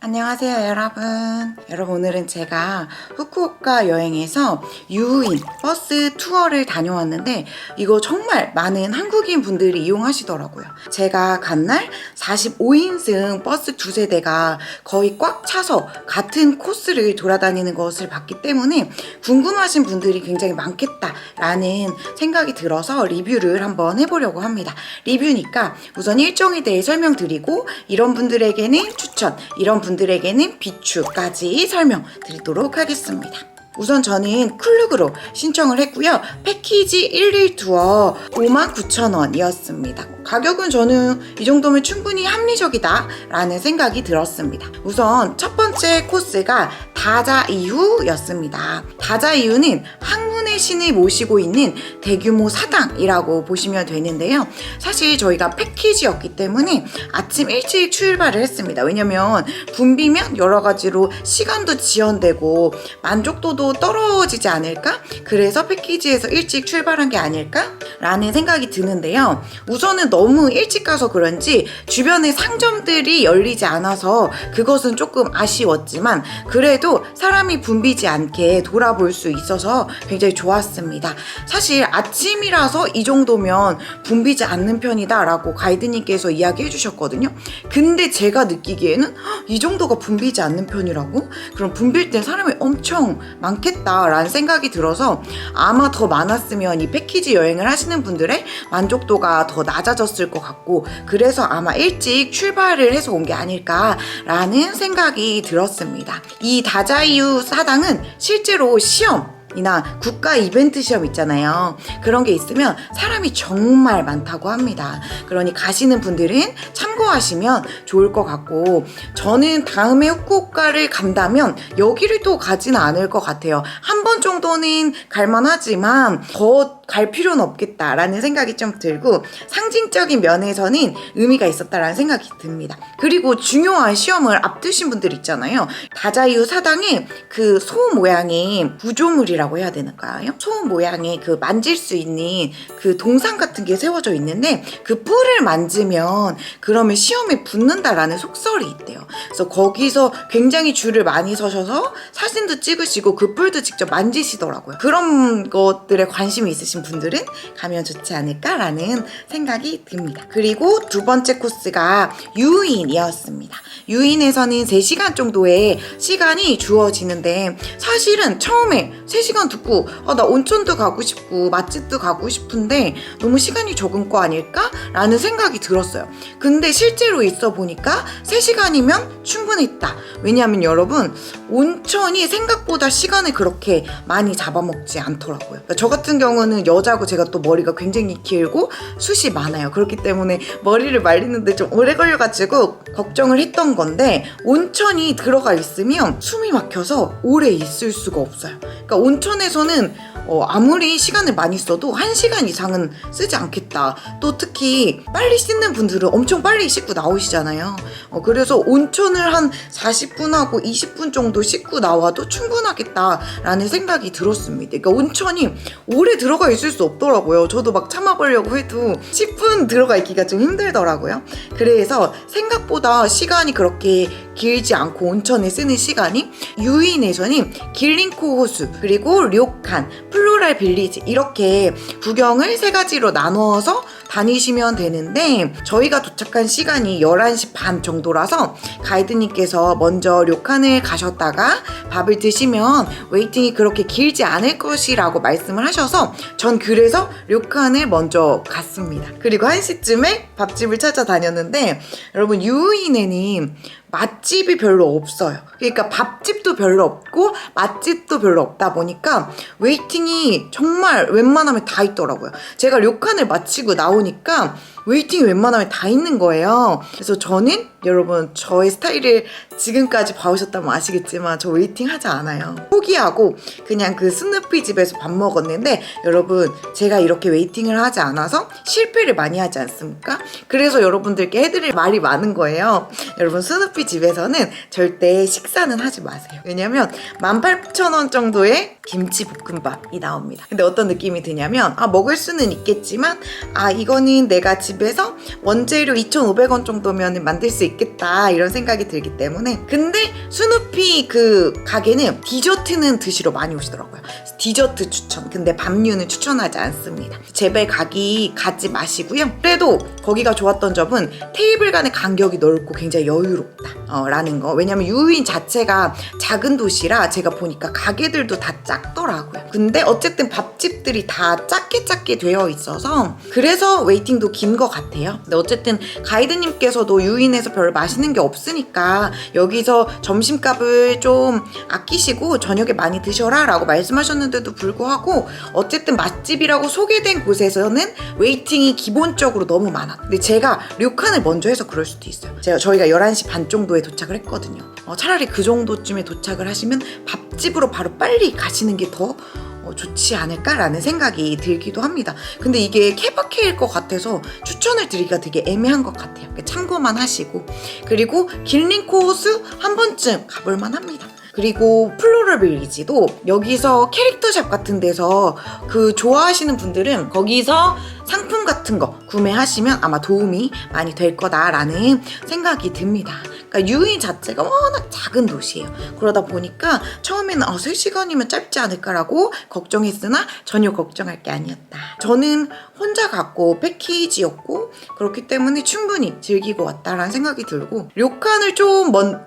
안녕하세요 여러분. 오늘은 제가 후쿠오카 여행에서 유인 버스 투어를 다녀왔는데 이거 정말 많은 한국인 분들이 이용하시더라고요. 제가 간 날 45인승 버스 두세 대가 거의 꽉 차서 같은 코스를 돌아다니는 것을 봤기 때문에 궁금하신 분들이 굉장히 많겠다라는 생각이 들어서 리뷰를 한번 해보려고 합니다. 리뷰니까 우선 일정에 대해 설명드리고 이런 분들에게는 추천, 이런 분들에게는 비추까지 설명드리도록 하겠습니다. 우선 저는 클룩으로 신청을 했고요. 패키지 1일 투어 59,000원이었습니다. 가격은 저는 이 정도면 충분히 합리적이다 라는 생각이 들었습니다. 우선 첫 번째 코스가 다자이유였습니다. 다자이유는 항문의 신을 모시고 있는 대규모 사당이라고 보시면 되는데요. 사실 저희가 패키지였기 때문에 아침 일찍 출발을 했습니다. 왜냐면 붐비면 여러 가지로 시간도 지연되고 만족도도 떨어지지 않을까? 그래서 패키지에서 일찍 출발한 게 아닐까? 라는 생각이 드는데요. 우선은 너무 일찍 가서 그런지 주변에 상점들이 열리지 않아서 그것은 조금 아쉬웠지만 그래도 사람이 붐비지 않게 돌아볼 수 있어서 굉장히 좋았습니다. 사실 아침이라서 이 정도면 붐비지 않는 편이다 라고 가이드님께서 이야기해 주셨거든요. 근데 제가 느끼기에는 이 정도가 붐비지 않는 편이라고? 그럼 붐빌 땐 사람이 엄청 많겠다라는 생각이 들어서 아마 더 많았으면 이 패키지 여행을 하시는 분들의 만족도가 더 낮아졌을 것 같고 그래서 아마 일찍 출발을 해서 온 게 아닐까라는 생각이 들었습니다. 이 다자이유 사당은 실제로 시험이나 국가 이벤트 시험 있잖아요. 그런 게 있으면 사람이 정말 많다고 합니다. 그러니 가시는 분들은 참고하시면 좋을 것 같고 저는 다음에 후쿠오카를 간다면 여기를 또 가지는 않을 것 같아요. 한 번 정도는 갈만하지만 더 갈 필요는 없겠다라는 생각이 좀 들고 상징적인 면에서는 의미가 있었다라는 생각이 듭니다. 그리고 중요한 시험을 앞두신 분들 있잖아요. 다자이유 사당에 그 소 모양의 구조물이라고 해야 되나요? 소 모양의 그 만질 수 있는 그 동상 같은 게 세워져 있는데 그 뿔을 만지면 그러면 시험에 붙는다라는 속설이 있대요. 그래서 거기서 굉장히 줄을 많이 서셔서 사진도 찍으시고 그 뿔도 직접 만지시더라고요. 그런 것들에 관심이 있으신 분들은 가면 좋지 않을까라는 생각이 듭니다. 그리고 두 번째 코스가 유인이었습니다. 유인에서는 3시간 정도의 시간이 주어지는데 사실은 처음에 3시간 듣고 나 온천도 가고 싶고 맛집도 가고 싶은데 너무 시간이 적은 거 아닐까? 라는 생각이 들었어요. 근데 실제로 있어 보니까 3시간이면 충분했다. 왜냐하면 여러분 온천이 생각보다 시간을 그렇게 많이 잡아먹지 않더라고요. 그러니까 저 같은 경우는 여자고 제가 또 머리가 굉장히 길고 숱이 많아요. 그렇기 때문에 머리를 말리는데 좀 오래 걸려가지고 걱정을 했던 건데 온천이 들어가 있으면 숨이 막혀서 오래 있을 수가 없어요. 그러니까 온천에서는 아무리 시간을 많이 써도 1시간 이상은 쓰지 않겠다. 또 특히 빨리 씻는 분들은 엄청 빨리 씻고 나오시잖아요. 그래서 온천을 한 40분하고 20분 정도 씻고 나와도 충분하겠다라는 생각이 들었습니다. 그러니까 온천이 오래 들어가 있을 수 없더라고요. 저도 막 참아보려고 해도 10분 들어가 있기가 좀 힘들더라고요. 그래서 생각보다 시간이 그렇게 길지 않고 온천에 쓰는 시간이 유인에서는 길링코 호수 그리고 료칸, 플로랄 빌리지 이렇게 구경을 3가지로 나누어서 다니시면 되는데 저희가 도착한 시간이 11시 반 정도라서 가이드님께서 먼저 료칸을 가셨다가 밥을 드시면 웨이팅이 그렇게 길지 않을 것이라고 말씀을 하셔서 전 그래서 료칸을 먼저 갔습니다. 그리고 1시쯤에 밥집을 찾아다녔는데 여러분 유인에는 맛집이 별로 없어요. 그러니까 밥집도 별로 없고 맛집도 별로 없다 보니까 웨이팅이 정말 웬만하면 다 있더라고요. 제가 료칸을 마치고 나오니까 웨이팅이 웬만하면 다 있는 거예요. 그래서 저는 여러분 저의 스타일을 지금까지 봐오셨다면 아시겠지만 저 웨이팅 하지 않아요. 포기하고 그냥 그 스누피 집에서 밥 먹었는데 여러분 제가 이렇게 웨이팅을 하지 않아서 실패를 많이 하지 않습니까? 그래서 여러분들께 해드릴 말이 많은 거예요. 여러분 스누피 집에서는 절대 식사는 하지 마세요. 왜냐면 18,000원 정도의 김치볶음밥이 나옵니다. 근데 어떤 느낌이 드냐면 먹을 수는 있겠지만 이거는 내가 집에서 원재료 2,500원 정도면 만들 수 있겠다 이런 생각이 들기 때문에. 근데 스누피 그 가게는 디저트는 드시러 많이 오시더라고요. 디저트 추천. 근데 밥류는 추천하지 않습니다. 제발 가지 마시고요. 그래도 거기가 좋았던 점은 테이블 간의 간격이 넓고 굉장히 여유롭다 라는 거. 왜냐면 유인 자체가 작은 도시라 제가 보니까 가게들도 다 작더라고요. 근데 어쨌든 밥집들이 다 작게 되어 있어서 그래서 웨이팅도 긴 것 같아요. 근데 어쨌든 가이드님께서도 유인에서 별로 맛있는 게 없으니까 여기서 점심값을 좀 아끼시고 저녁에 많이 드셔라 라고 말씀하셨는데도 불구하고 어쨌든 맛집이라고 소개된 곳에서는 웨이팅이 기본적으로 너무 많아. 근데 제가 료칸을 먼저 해서 그럴 수도 있어요. 저희가 11시 반 정도에 도착을 했거든요. 차라리 그 정도쯤에 도착을 하시면 밥집으로 바로 빨리 가시는 게 더 좋지 않을까라는 생각이 들기도 합니다. 근데 이게 케바케일 것 같아서 추천을 드리기가 되게 애매한 것 같아요. 참고만 하시고. 그리고 길링코 호수 한 번쯤 가볼만 합니다. 그리고 플로럴 빌리지도 여기서 캐릭터샵 같은 데서 좋아하시는 분들은 거기서 상품 같은 거 구매하시면 아마 도움이 많이 될 거다라는 생각이 듭니다. 그러니까 유인 자체가 워낙 작은 도시예요. 그러다 보니까 처음에는 3시간이면 짧지 않을까라고 걱정했으나 전혀 걱정할 게 아니었다. 저는 혼자 갔고 패키지였고 그렇기 때문에 충분히 즐기고 왔다라는 생각이 들고 료칸을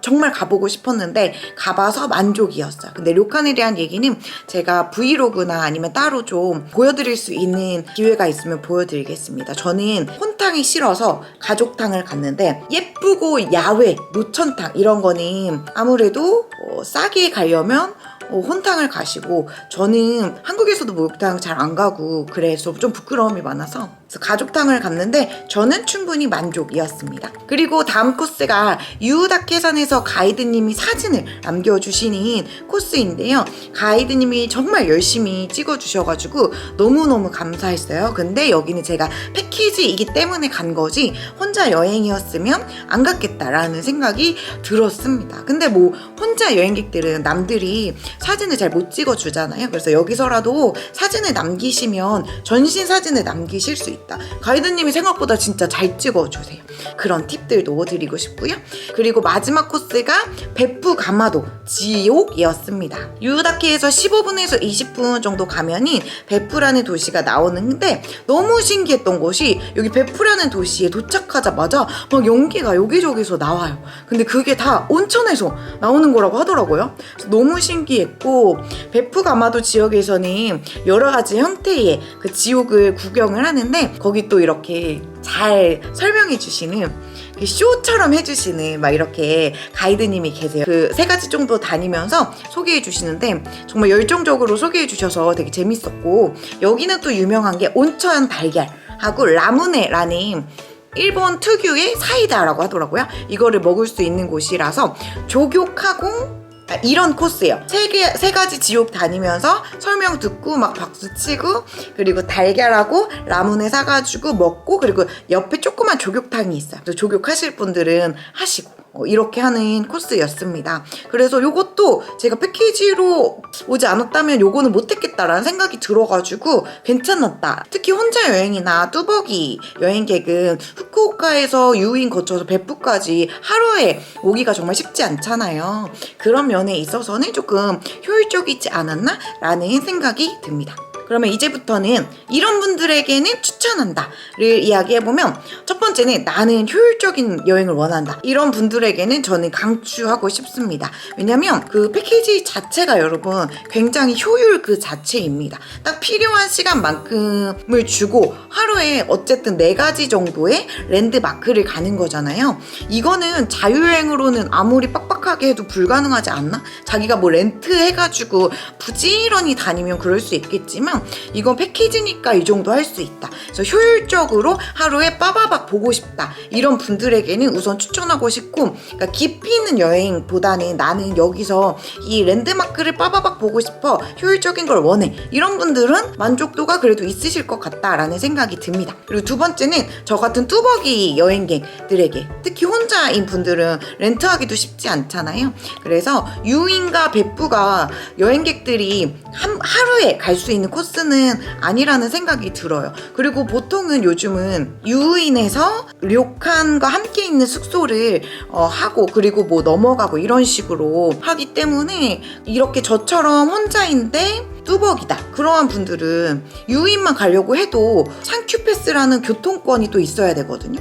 정말 가보고 싶었는데 가봐서 만족이었어요. 근데 료칸에 대한 얘기는 제가 브이로그나 아니면 따로 좀 보여드릴 수 있는 기회가 있으면 보여드리겠습니다. 저는 혼탕이 싫어서 가족탕을 갔는데 예쁘고 야외 노천탕 이런 거는 아무래도 싸게 가려면 혼탕을 가시고 저는 한국에서도 목욕탕 잘 안 가고 그래서 좀 부끄러움이 많아서 그래서 가족탕을 갔는데 저는 충분히 만족이었습니다. 그리고 다음 코스가 유다케산에서 가이드님이 사진을 남겨주시는 코스인데요. 가이드님이 정말 열심히 찍어주셔가지고 너무너무 감사했어요. 근데 여기는 제가 패키지이기 때문에 간 거지 혼자 여행이었으면 안 갔겠다라는 생각이 들었습니다. 근데 혼자 여행객들은 남들이 사진을 잘 못 찍어주잖아요. 그래서 여기서라도 사진을 남기시면 전신 사진을 남기실 수 있다. 가이드님이 생각보다 진짜 잘 찍어주세요. 그런 팁들도 드리고 싶고요. 그리고 마지막 코스가 베프 가마도 지옥이었습니다. 유다케에서 15분에서 20분 정도 가면은 베프라는 도시가 나오는데 너무 신기했던 것이 여기 베프라는 도시에 도착하자마자 막 연기가 여기저기서 나와요. 근데 그게 다 온천에서 나오는 거라고 하더라고요. 너무 신기했고 베프 가마도 지역에서는 여러 가지 형태의 그 지옥을 구경을 하는데 거기 또 이렇게 잘 설명해 주시는 쇼처럼 해주시는 막 이렇게 가이드님이 계세요. 3가지 정도 다니면서 소개해 주시는데 정말 열정적으로 소개해 주셔서 되게 재밌었고 여기는 또 유명한 게 온천 달걀하고 라무네라는 일본 특유의 사이다라고 하더라고요. 이거를 먹을 수 있는 곳이라서 조격하고 이런 코스예요. 3가지 지옥 다니면서 설명 듣고 막 박수 치고 그리고 달걀하고 라문에 사가지고 먹고 그리고 옆에 조그만 조격탕이 있어요. 그래서 조격하실 분들은 하시고 이렇게 하는 코스였습니다. 그래서 요것도 제가 패키지로 오지 않았다면 요거는 못했겠다라는 생각이 들어가지고 괜찮았다. 특히 혼자 여행이나 뚜벅이 여행객은 후쿠오카에서 유인 거쳐서 베프까지 하루에 오기가 정말 쉽지 않잖아요. 그런 면에 있어서는 조금 효율적이지 않았나? 라는 생각이 듭니다. 그러면 이제부터는 이런 분들에게는 추천한다를 이야기해보면 첫 번째는 나는 효율적인 여행을 원한다. 이런 분들에게는 저는 강추하고 싶습니다. 왜냐면 그 패키지 자체가 여러분 굉장히 효율 그 자체입니다. 딱 필요한 시간만큼을 주고 하루에 어쨌든 4가지 정도의 랜드마크를 가는 거잖아요. 이거는 자유여행으로는 아무리 빡빡하게 해도 불가능하지 않나? 자기가 렌트 해가지고 부지런히 다니면 그럴 수 있겠지만 왜냐면 이건 패키지니까 이 정도 할 수 있다. 그래서 효율적으로 하루에 빠바박 보고 싶다. 이런 분들에게는 우선 추천하고 싶고, 그러니까 깊이 있는 여행보다는 나는 여기서 이 랜드마크를 빠바박 보고 싶어. 효율적인 걸 원해. 이런 분들은 만족도가 그래도 있으실 것 같다라는 생각이 듭니다. 그리고 두 번째는 저 같은 뚜벅이 여행객들에게, 특히 혼자인 분들은 렌트하기도 쉽지 않잖아요. 그래서 유인과別府가 여행객들이 하루에 갈 수 있는 코스는 아니라는 생각이 들어요. 그리고 보통은 요즘은 유인에서 료칸과 함께 있는 숙소를 하고 그리고 뭐 넘어가고 이런 식으로 하기 때문에, 이렇게 저처럼 혼자인데 뚜벅이다 그러한 분들은 유인만 가려고 해도 상큐패스라는 교통권이 또 있어야 되거든요.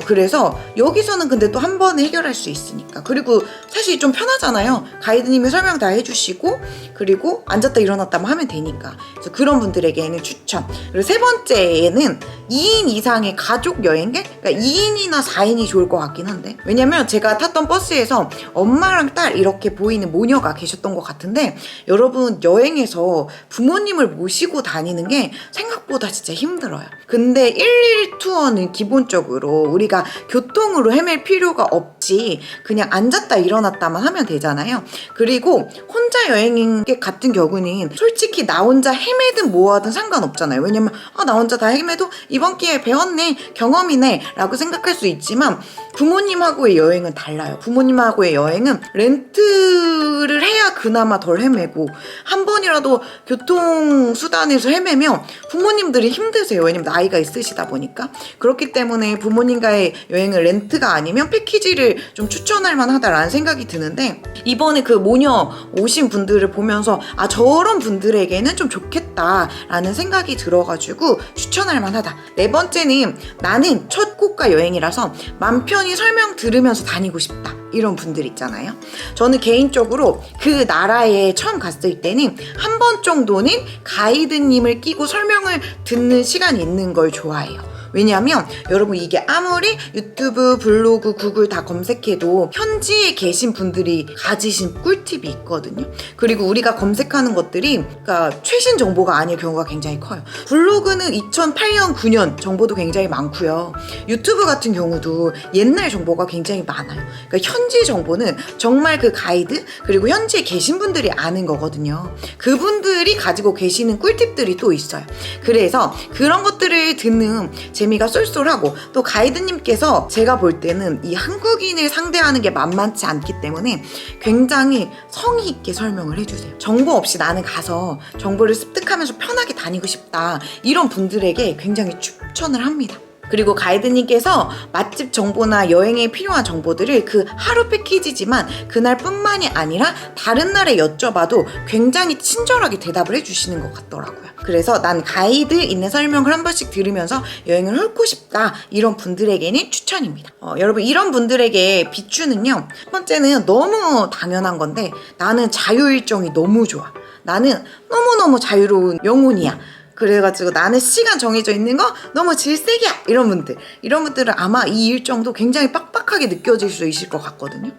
그래서 여기서는 근데 또 한 번에 해결할 수 있으니까. 그리고 사실 좀 편하잖아요. 가이드님이 설명 다 해주시고 그리고 앉았다 일어났다 하면 되니까. 그래서 그런 분들에게는 추천. 그리고 세 번째에는 2인 이상의 가족 여행객? 그러니까 2인이나 4인이 좋을 것 같긴 한데, 왜냐면 제가 탔던 버스에서 엄마랑 딸 이렇게 보이는 모녀가 계셨던 것 같은데, 여러분 여행에서 부모님을 모시고 다니는 게 생각보다 진짜 힘들어요. 근데 1일 투어는 기본적으로 우리가 교통으로 헤맬 필요가 없지, 그냥 앉았다 일어났다만 하면 되잖아요. 그리고 혼자 여행객 같은 경우는 솔직히 나 혼자 헤매든 뭐하든 상관없잖아요. 왜냐면 나 혼자 다 헤매도 이번 기회에 배웠네, 경험이네 라고 생각할 수 있지만, 부모님하고의 여행은 달라요. 부모님하고의 여행은 렌트를 해야 그나마 덜 헤매고, 한 번이라도 교통수단에서 헤매면 부모님들이 힘드세요. 왜냐면 나이가 있으시다 보니까. 그렇기 때문에 부모님과의 여행을 렌트가 아니면 패키지를 좀 추천할 만하다라는 생각이 드는데, 이번에 그 모녀 오신 분들을 보면서 저런 분들에게는 좀 좋겠다라는 생각이 들어가지고 추천할 만하다. 네 번째는 나는 첫 국가 여행이라서 맘 편히 설명 들으면서 다니고 싶다. 이런 분들 있잖아요. 저는 개인적으로 그 나라에 처음 갔을 때는 한 번 정도는 가이드님을 끼고 설명을 듣는 시간이 있는 걸 좋아해요. 왜냐면 여러분 이게 아무리 유튜브, 블로그, 구글 다 검색해도 현지에 계신 분들이 가지신 꿀팁이 있거든요. 그리고 우리가 검색하는 것들이 그러니까 최신 정보가 아닐 경우가 굉장히 커요. 블로그는 2008년, 9년 정보도 굉장히 많고요. 유튜브 같은 경우도 옛날 정보가 굉장히 많아요. 그러니까 현지 정보는 정말 그 가이드 그리고 현지에 계신 분들이 아는 거거든요. 그분들이 가지고 계시는 꿀팁들이 또 있어요. 그래서 그런 것들을 듣는 재미가 쏠쏠하고, 또 가이드님께서 제가 볼 때는 이 한국인을 상대하는 게 만만치 않기 때문에 굉장히 성의 있게 설명을 해주세요. 정보 없이 나는 가서 정보를 습득하면서 편하게 다니고 싶다, 이런 분들에게 굉장히 추천을 합니다. 그리고 가이드님께서 맛집 정보나 여행에 필요한 정보들을 그 하루 패키지지만 그날뿐만이 아니라 다른 날에 여쭤봐도 굉장히 친절하게 대답을 해주시는 것 같더라고요. 그래서 난 가이드 있는 설명을 한 번씩 들으면서 여행을 훑고 싶다, 이런 분들에게는 추천입니다. 여러분 이런 분들에게 비추는요, 첫 번째는 너무 당연한 건데, 나는 자유일정이 너무 좋아. 나는 너무너무 자유로운 영혼이야. 그래가지고 나는 시간 정해져 있는 거 너무 질색이야, 이런 분들은 아마 이 일정도 굉장히 빡빡하게 느껴질 수 있을 것 같거든요.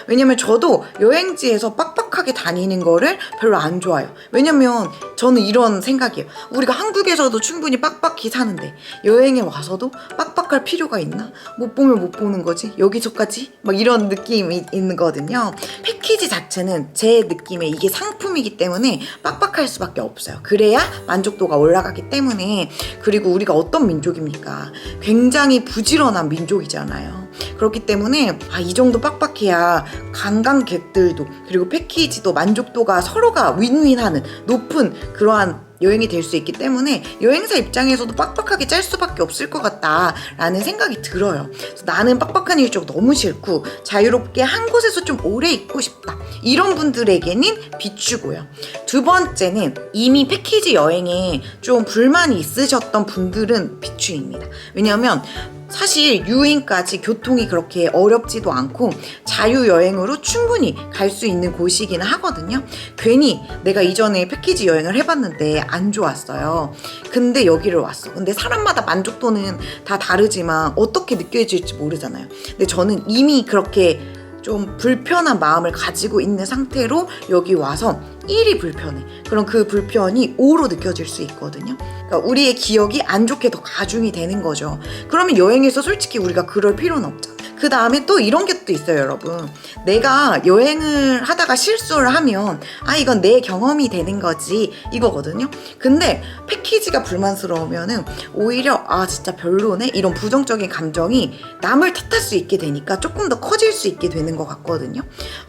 왜냐면 저도 여행지에서 빡빡하게 다니는 거를 별로 안 좋아해요. 왜냐면 저는 이런 생각이에요. 우리가 한국에서도 충분히 빡빡히 사는데 여행에 와서도 빡빡할 필요가 있나? 못 보면 못 보는 거지, 여기서까지? 막 이런 느낌이 있거든요. 패키지 자체는 제 느낌에 이게 상품이기 때문에 빡빡할 수밖에 없어요. 그래야 만족도가 올라가기 때문에. 그리고 우리가 어떤 민족입니까? 굉장히 부지런한 민족이잖아요. 그렇기 때문에 이 정도 빡빡해야 관광객들도 그리고 패키지도 만족도가 서로가 윈윈하는 높은 그러한 여행이 될 수 있기 때문에 여행사 입장에서도 빡빡하게 짤 수밖에 없을 것 같다라는 생각이 들어요. 그래서 나는 빡빡한 일정 너무 싫고 자유롭게 한 곳에서 좀 오래 있고 싶다, 이런 분들에게는 비추고요. 두 번째는 이미 패키지 여행에 좀 불만이 있으셨던 분들은 비추입니다. 왜냐하면 사실 유인까지 교통이 그렇게 어렵지도 않고 자유여행으로 충분히 갈 수 있는 곳이기는 하거든요. 괜히 내가 이전에 패키지 여행을 해봤는데 안 좋았어요. 근데 여기를 왔어. 근데 사람마다 만족도는 다 다르지만 어떻게 느껴질지 모르잖아요. 근데 저는 이미 그렇게 좀 불편한 마음을 가지고 있는 상태로 여기 와서 1이 불편해. 그럼 그 불편이 5로 느껴질 수 있거든요. 그러니까 우리의 기억이 안 좋게 더 가중이 되는 거죠. 그러면 여행에서 솔직히 우리가 그럴 필요는 없잖아. 그 다음에 또 이런 게 또 있어요, 여러분. 내가 여행을 하다가 실수를 하면 이건 내 경험이 되는 거지 이거거든요. 근데 패키지가 불만스러우면은 오히려 진짜 별로네 이런 부정적인 감정이 남을 탓할 수 있게 되니까 조금 더 커질 수 있게 되는 것 같거든요.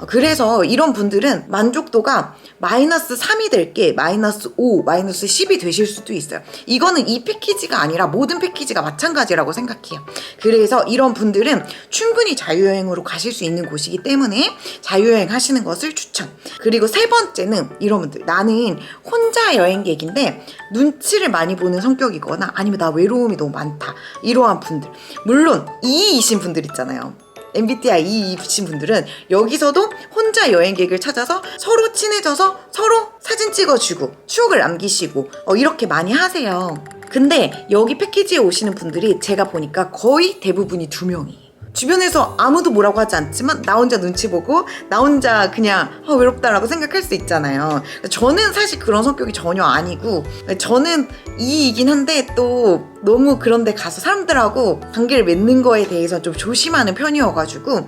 그래서 이런 분들은 만족도가 마이너스 3이 될 게 마이너스 5, 마이너스 10이 되실 수도 있어요. 이거는 이 패키지가 아니라 모든 패키지가 마찬가지라고 생각해요. 그래서 이런 분들은 충분히 자유여행으로 가실 수 있는 곳이기 때문에 자유여행 하시는 것을 추천. 그리고 세 번째는 이런 분들, 나는 혼자 여행객인데 눈치를 많이 보는 성격이거나 아니면 나 외로움이 너무 많다 이러한 분들, 물론 2이신 분들 있잖아요. MBTI 2이신 분들은 여기서도 혼자 여행객을 찾아서 서로 친해져서 서로 사진 찍어주고 추억을 남기시고 이렇게 많이 하세요. 근데 여기 패키지에 오시는 분들이 제가 보니까 거의 대부분이 2명이에요. 주변에서 아무도 뭐라고 하지 않지만 나 혼자 눈치 보고 나 혼자 그냥 외롭다라고 생각할 수 있잖아요. 저는 사실 그런 성격이 전혀 아니고, 저는 2이긴 한데 또 너무 그런 데 가서 사람들하고 관계를 맺는 거에 대해서 좀 조심하는 편이어가지고,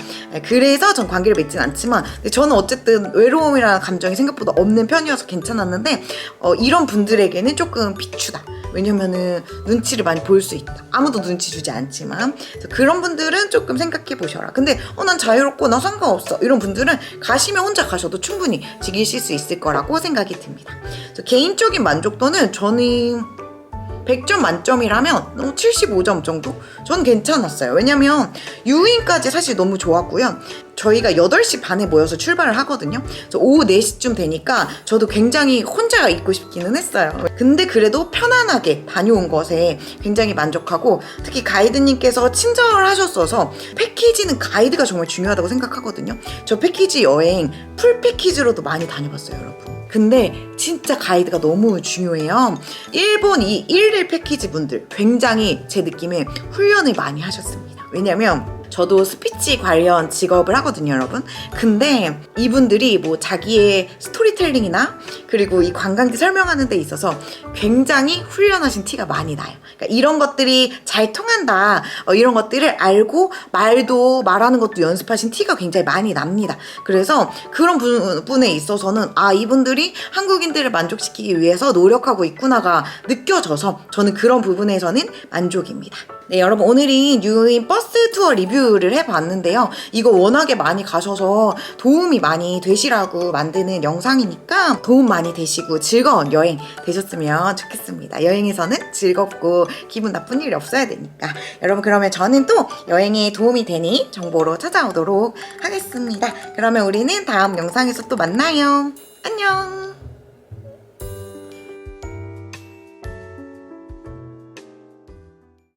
그래서 전 관계를 맺진 않지만 저는 어쨌든 외로움이라는 감정이 생각보다 없는 편이어서 괜찮았는데 이런 분들에게는 조금 비추다. 왜냐면은 눈치를 많이 볼 수 있다. 아무도 눈치 주지 않지만. 그런 분들은 조금 생각해 보셔라. 근데 난 자유롭고 나 상관없어 이런 분들은 가시면 혼자 가셔도 충분히 즐기실 수 있을 거라고 생각이 듭니다. 개인적인 만족도는 저는 100점 만점이라면 75점 정도? 저는 괜찮았어요. 왜냐면 유인까지 사실 너무 좋았고요. 저희가 8시 반에 모여서 출발을 하거든요. 그래서 오후 4시쯤 되니까 저도 굉장히 혼자 있고 싶기는 했어요. 근데 그래도 편안하게 다녀온 것에 굉장히 만족하고, 특히 가이드님께서 친절을 하셨어서 패키지는 가이드가 정말 중요하다고 생각하거든요. 저 패키지 여행 풀 패키지로도 많이 다녀봤어요, 여러분. 근데 진짜 가이드가 너무 중요해요. 일본 이 1일 패키지 분들 굉장히 제 느낌에 훈련을 많이 하셨습니다. 왜냐면 저도 스피치 관련 직업을 하거든요, 여러분. 근데 이분들이 뭐 자기의 스토리텔링이나 그리고 이 관광지 설명하는 데 있어서 굉장히 훈련하신 티가 많이 나요. 그러니까 이런 것들이 잘 통한다, 이런 것들을 알고 말하는 것도 연습하신 티가 굉장히 많이 납니다. 그래서 그런 부분에 있어서는 이분들이 한국인들을 만족시키기 위해서 노력하고 있구나가 느껴져서 저는 그런 부분에서는 만족입니다. 네, 여러분, 오늘은 유인 버스 투어 리뷰를 해봤는데요. 이거 워낙에 많이 가셔서 도움이 많이 되시라고 만드는 영상이니까 도움 많이 되시고 즐거운 여행 되셨으면 좋겠습니다. 여행에서는 즐겁고 기분 나쁜 일이 없어야 되니까. 여러분, 그러면 저는 또 여행에 도움이 되는 정보로 찾아오도록 하겠습니다. 그러면 우리는 다음 영상에서 또 만나요. 안녕!